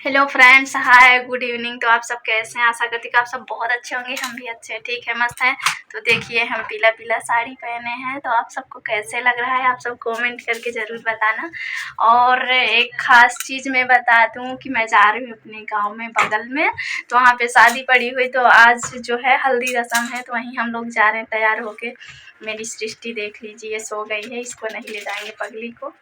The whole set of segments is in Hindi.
हेलो फ्रेंड्स, हाय, गुड इवनिंग। तो आप सब कैसे हैं? आशा करती कि आप सब बहुत अच्छे होंगे। हम भी अच्छे हैं, ठीक है, मस्त हैं। तो देखिए, हम पीला पीला साड़ी पहने हैं। तो आप सबको कैसे लग रहा है, आप सब कमेंट करके ज़रूर बताना। और एक ख़ास चीज़ मैं बता दूं कि मैं जा रही हूँ अपने गांव में, बगल में। तो वहाँ पे शादी पड़ी हुई, तो आज जो है हल्दी रस्म है, तो वहीं हम लोग जा रहे हैं तैयार होके। मेरी सृष्टि देख लीजिए, सो गई है, इसको नहीं ले जाएंगे पगली को।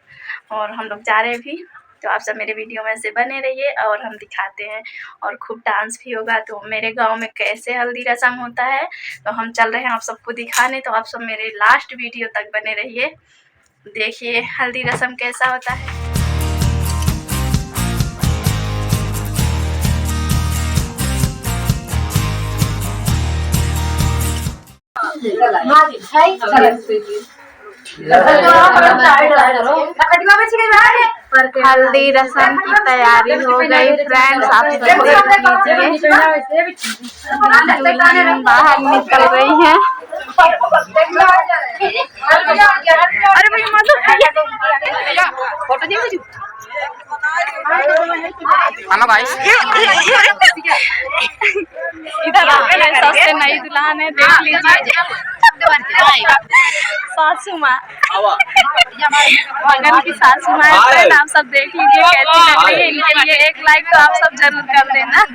और हम लोग जा रहे हैं भी। तो आप सब मेरे वीडियो में से बने रहिए और हम दिखाते हैं। और खूब डांस भी होगा। तो मेरे गांव में कैसे हल्दी रस्म होता है, तो हम चल रहे हैं आप सबको दिखाने। तो आप सब मेरे लास्ट वीडियो तक बने रहिए, देखिए हल्दी रस्म कैसा होता है। हल्दी रस्म की तैयारी हो गई फ्रेंड्स, आप सब लीजिए। बाहर निकल रही है। अरे गाइस, इधर सबसे नई दुल्हन है, देख लीजिए। सासू माँ, मगन की सासू माँ है। आप सब देख लीजिए कैसी लग रही है। इनके लिए एक लाइक तो आप सब जरूर कर देना।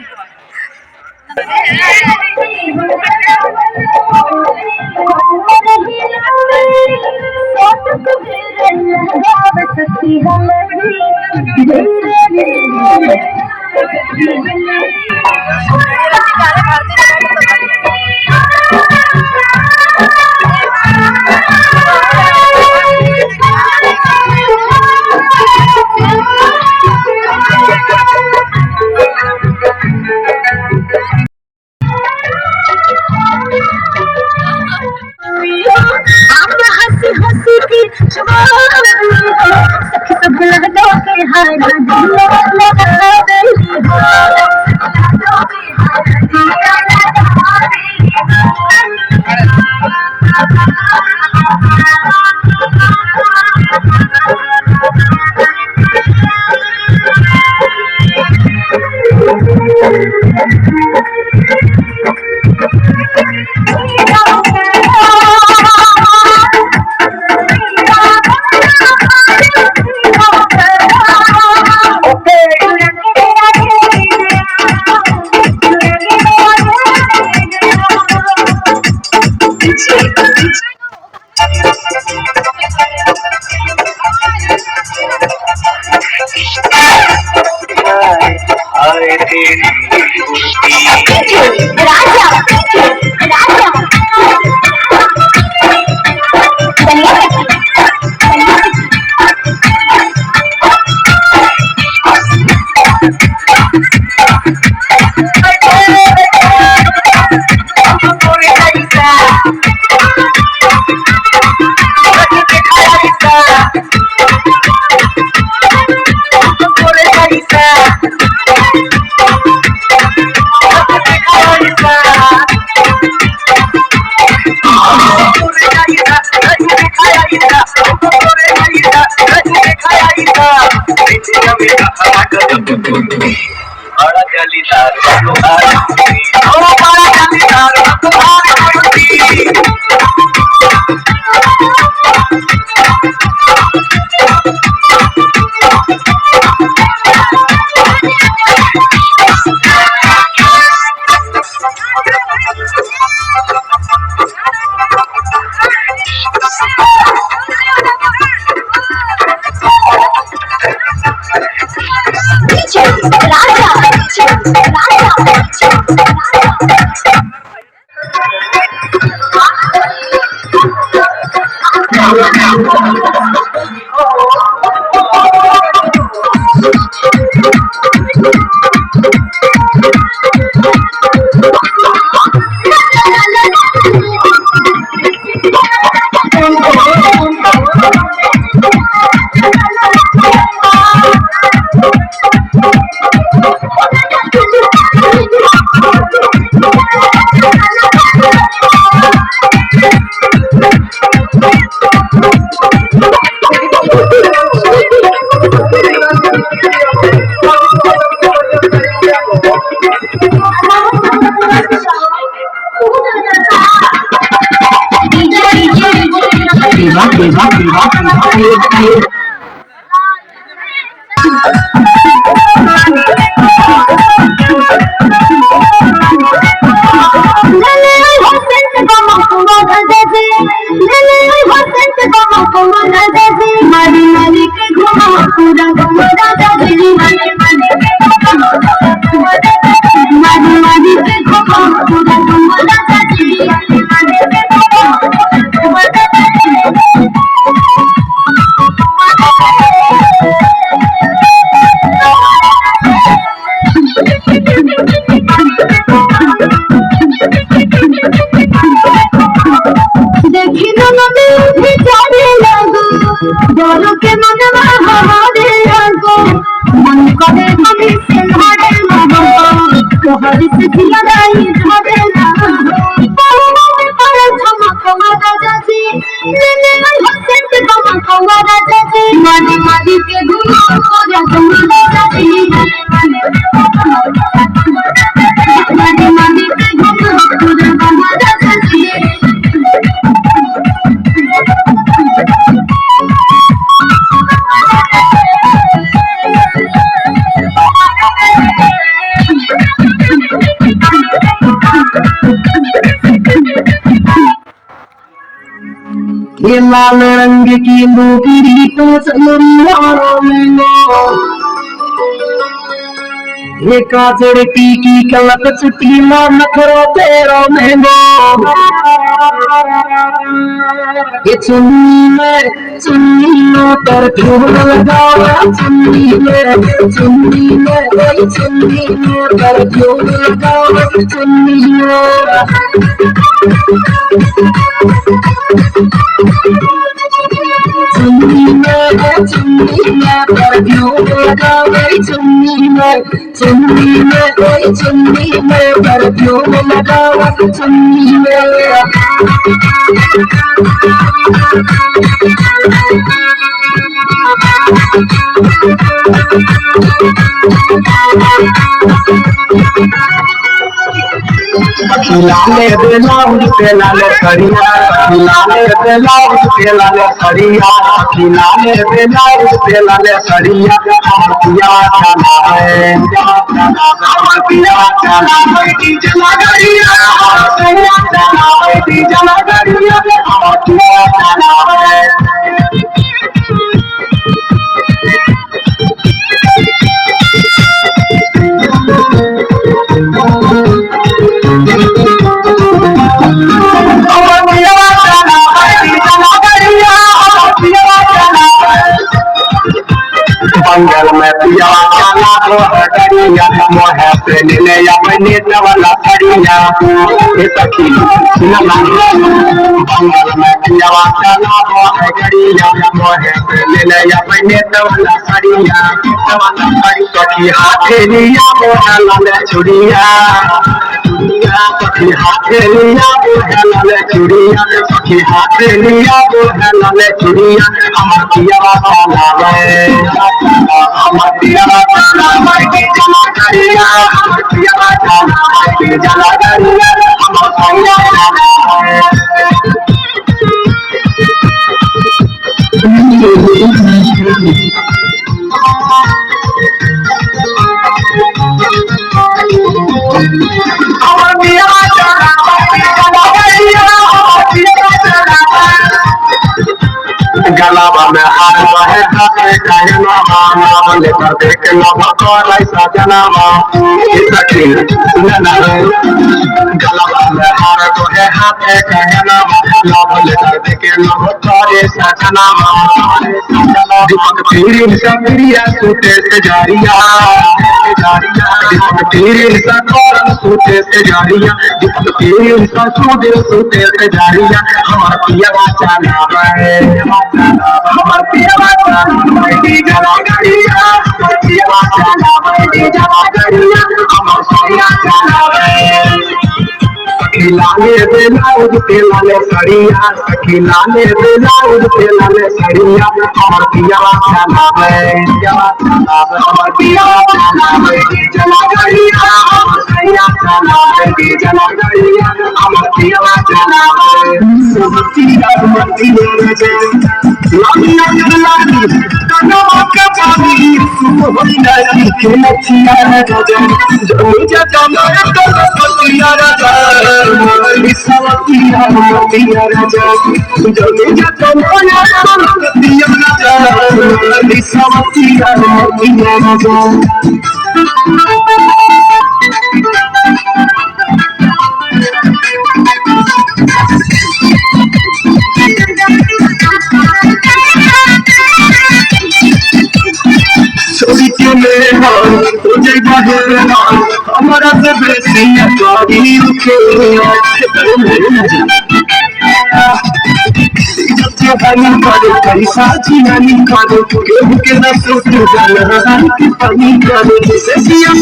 ये लाल रंग की नौकरी तो चलवारों में ये काजड़ की कलक छुट्टी मान करो तेरा महंगो ये चुन्नी में पर क्यों लगाओ चुन्नी में पर क्यों लगाओ चुन्नी में पर क्यों लगाओ चुन्नी में पर क्यों लगाओ चुन्नी में खिलाने बेलाउज पे लाले सरिया खिलाने बेलाउज पे लाले सरिया खिलाने बेलाउज पे लाले सरिया हमर पिया चला है हमर पिया चला है डीजे लगरिया सरिया चला है डीजे लगरिया हमर पिया चला है बंगल में पिया चला तो हटरिया मोहे पे ले अपने वाला सरिया ये सखी सुना बंगल में पिया चला तो हटरिया मोहे पे ले अपने वाला सरिया सखी हाथे लिया मोहे लाले चुड़िया सखी हाथे लिया मोहे लाले चुड़िया सखी हाथे लिया मोहे लाले चुड़िया हमर पिया चला रे हमर पिया चला रे चला करिया हमर पिया चला रे चला करिया हमर पिया गलावा में हार बहे हाथे कहना मामा लेकर देख लो भकोर ऐसा जनामा ये सखी सुनना गलावा में हार बहे हाथे कहना लाभ लेकर देख लो भकोर ऐसा जनामा दीपक पीरी सप्रिया सूते से जारिया दीपक पीरी सकोर सूते से जारिया दीपक पीरी सूते से जारिया हमार पिया चला है हमर पिया चला डीजे लगरिया हमर पिया चला डीजे लगरिया हमर पिया चला खिलाने बेलाउज पे लाले सरिया खिलाने बेलाउज पे लाले सरिया हमर पिया चला हमर पिया चला डीजे लगरिया गैया चलावे डीजे गैया अमतिया चलावे सुमतिया मतिया रे लामिया लाली कनवा के पानी सुमतिया के मतिया रे जमी जमा कनपतिया रे मोरी सवतिया मतिया रे जमी जमा कनपतिया रे मोरी सवतिया मतिया रे छोड़ी में तुझे हमारा से बेसी हनी करे कैसा जीनी करे केहू के न सुट जाना की पानी करे सेसिया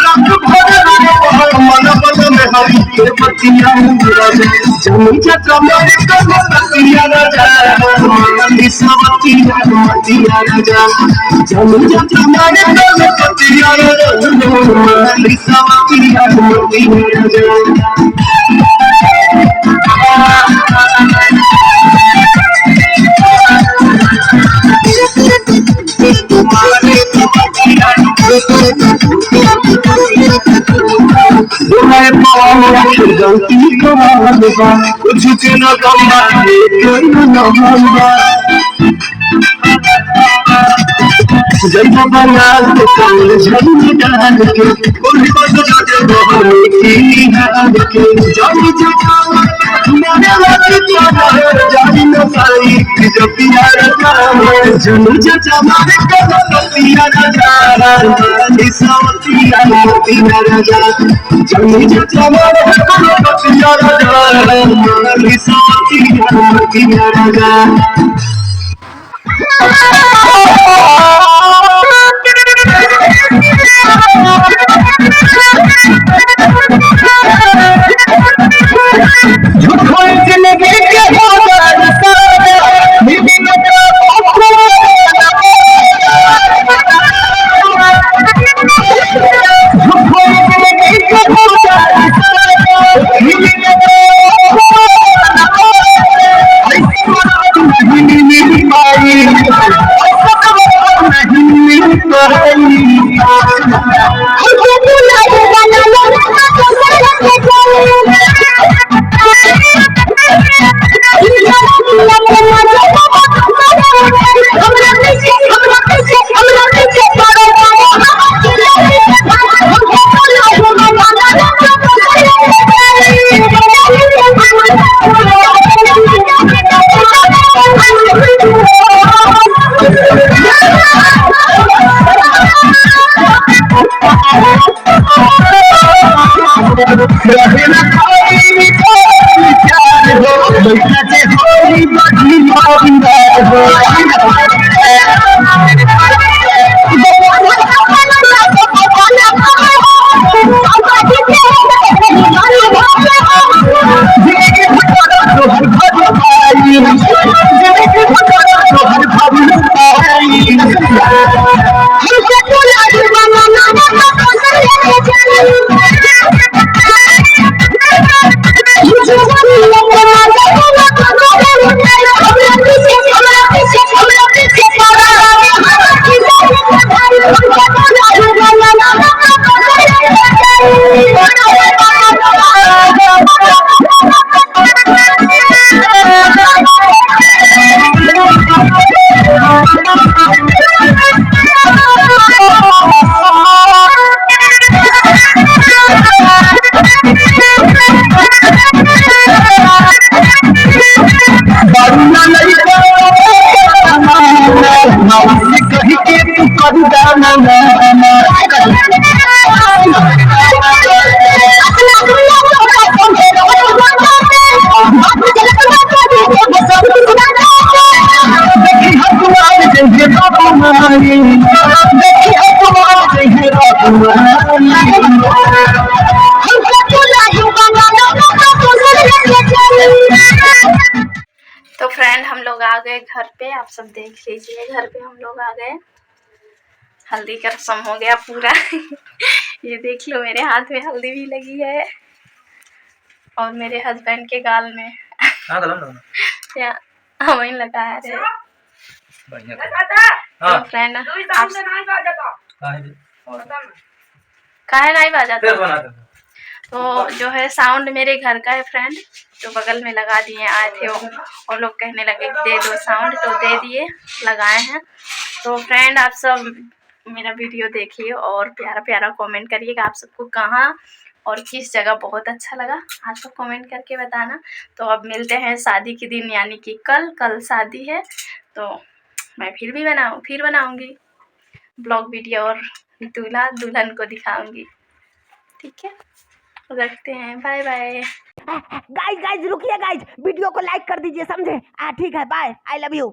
रख भर मन बन में हरी के पतिया जमी जका मारे कब पतिया राजा मनी सवतिया मतिया राजा जमी जका मारे कब पतिया राजा मनी सवतिया मतिया राजा गलती कमालबा कुछ के न गम्बा जब बनाल के कल झंडी डाल के उन पर जाके बहने की हाल के जानी जगा मेरे लगे तो जानी न साई जब यार काम जनी जजा मारे कब पिया राजा निसावतिया मोतिया राजा जनी जजा मारे कब पिया राजा निसावतिया मोतिया राजा तो फ्रेंड हम लोग आ गए घर पे, आप सब देख लीजिए घर पे हम लोग आ गए, हल्दी का रस्म हो गया पूरा ये देख लो मेरे हाथ में हल्दी भी लगी है और मेरे हस्बैंड के गाल में या वही लगा है। तो फ्रेंड आप काहे नहीं बाजा तो जो है साउंड मेरे घर का है फ्रेंड, तो बगल में लगा दिए, आए थे वो और लोग कहने लगे दे दो साउंड, तो दे दिए, लगाए हैं। तो फ्रेंड आप सब मेरा वीडियो देखिए और प्यारा प्यारा कमेंट करिएगा आप सबको कहाँ और किस जगह बहुत अच्छा लगा, आप सब कमेंट करके बताना। तो अब मिलते हैं शादी के दिन, यानी कि कल शादी है, तो मैं फिर बनाऊंगी ब्लॉग वीडियो और दूल्हा दुल्हन को दिखाऊंगी। ठीक है, रखते हैं, बाय बाय। गाइज रुकिए गाइज, वीडियो को लाइक कर दीजिए, समझे? ठीक है, बाय, आई लव यू।